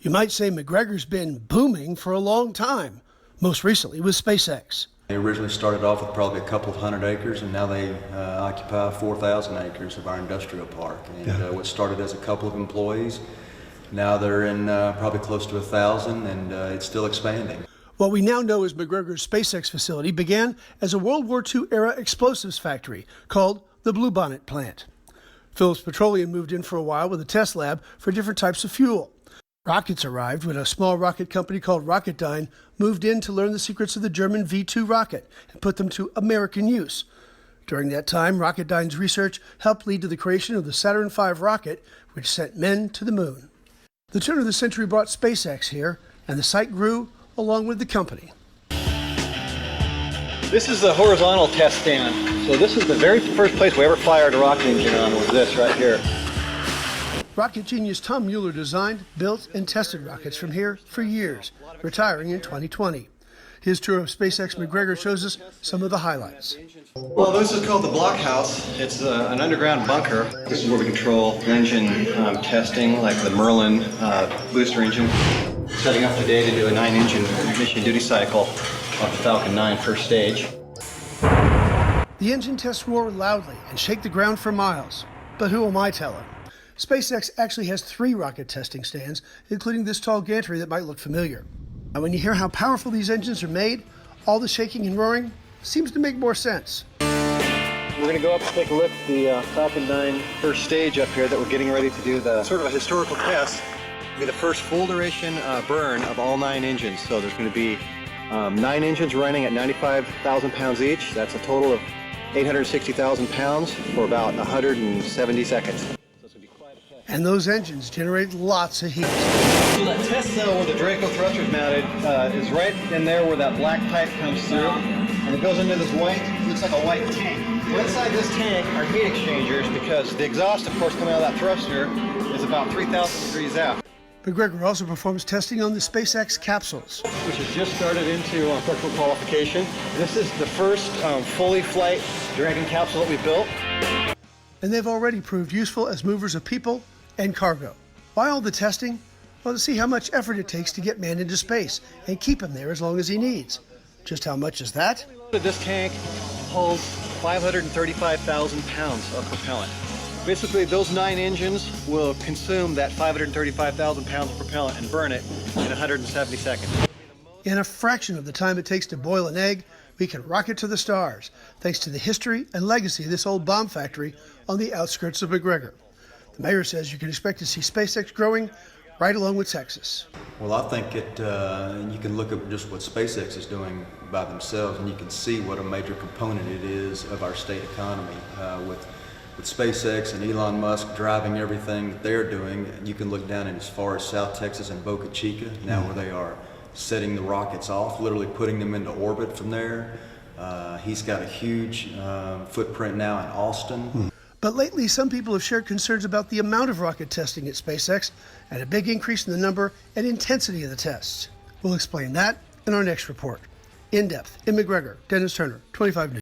You might say McGregor's been booming for a long time, most recently with SpaceX. They originally started off with probably a couple of hundred acres, and now they occupy 4,000 acres of our industrial park. And what started as a couple of employees, now they're in probably close to 1,000, and it's still expanding. What we now know as McGregor's SpaceX facility began as a World War II era explosives factory called the Bluebonnet Plant. Phillips Petroleum moved in for a while with a test lab for different types of fuel. Rockets arrived when a small rocket company called Rocketdyne moved in to learn the secrets of the German V-2 rocket and put them to American use. During that time, Rocketdyne's research helped lead to the creation of the Saturn V rocket, which sent men to the moon. The turn of the century brought SpaceX here, and the site grew along with the company. This is the horizontal test stand. So this is the very first place we ever fired a rocket engine on, was this right here. Rocket genius Tom Mueller designed, built, and tested rockets from here for years, retiring in 2020. His tour of SpaceX McGregor shows us some of the highlights. Well, this is called the blockhouse. It's an underground bunker. This is where we control engine testing, like the Merlin booster engine. Setting up today to do a 9-engine mission duty cycle of the Falcon 9 first stage. The engine tests roar loudly and shake the ground for miles. But who am I telling? SpaceX actually has 3 rocket testing stands, including this tall gantry that might look familiar. And when you hear how powerful these engines are made, all the shaking and roaring seems to make more sense. We're going to go up and take a look at the Falcon 9 first stage up here that we're getting ready to do the sort of a historical test. It'll be the first full duration burn of all 9 engines. So there's going to be 9 engines running at 95,000 pounds each. That's a total of 860,000 pounds for about 170 seconds. And those engines generate lots of heat. So that test cell where the Draco thruster is mounted is right in there where that black pipe comes through. And it goes into this white, looks like a white tank. Inside this tank are heat exchangers because the exhaust, of course, coming out of that thruster is about 3,000 degrees out. McGregor also performs testing on the SpaceX capsules, which has just started into technical qualification. This is the first fully flight Dragon capsule that we built. And they've already proved useful as movers of people and cargo. Why all the testing? Well, to see how much effort it takes to get man into space and keep him there as long as he needs. Just how much is that? This tank holds 535,000 pounds of propellant. Basically, those 9 engines will consume that 535,000 pounds of propellant and burn it in 170 seconds. In a fraction of the time it takes to boil an egg, we can rocket to the stars, thanks to the history and legacy of this old bomb factory on the outskirts of McGregor. The mayor says you can expect to see SpaceX growing right along with Texas. Well, I think you can look at just what SpaceX is doing by themselves, and you can see what a major component it is of our state economy. With SpaceX and Elon Musk driving everything that they're doing, you can look down as far as South Texas and Boca Chica, now where they are setting the rockets off, literally putting them into orbit from there. He's got a huge footprint now in Austin. But lately, some people have shared concerns about the amount of rocket testing at SpaceX and a big increase in the number and intensity of the tests. We'll explain that in our next report. In depth, in McGregor, Dennis Turner, 25 News.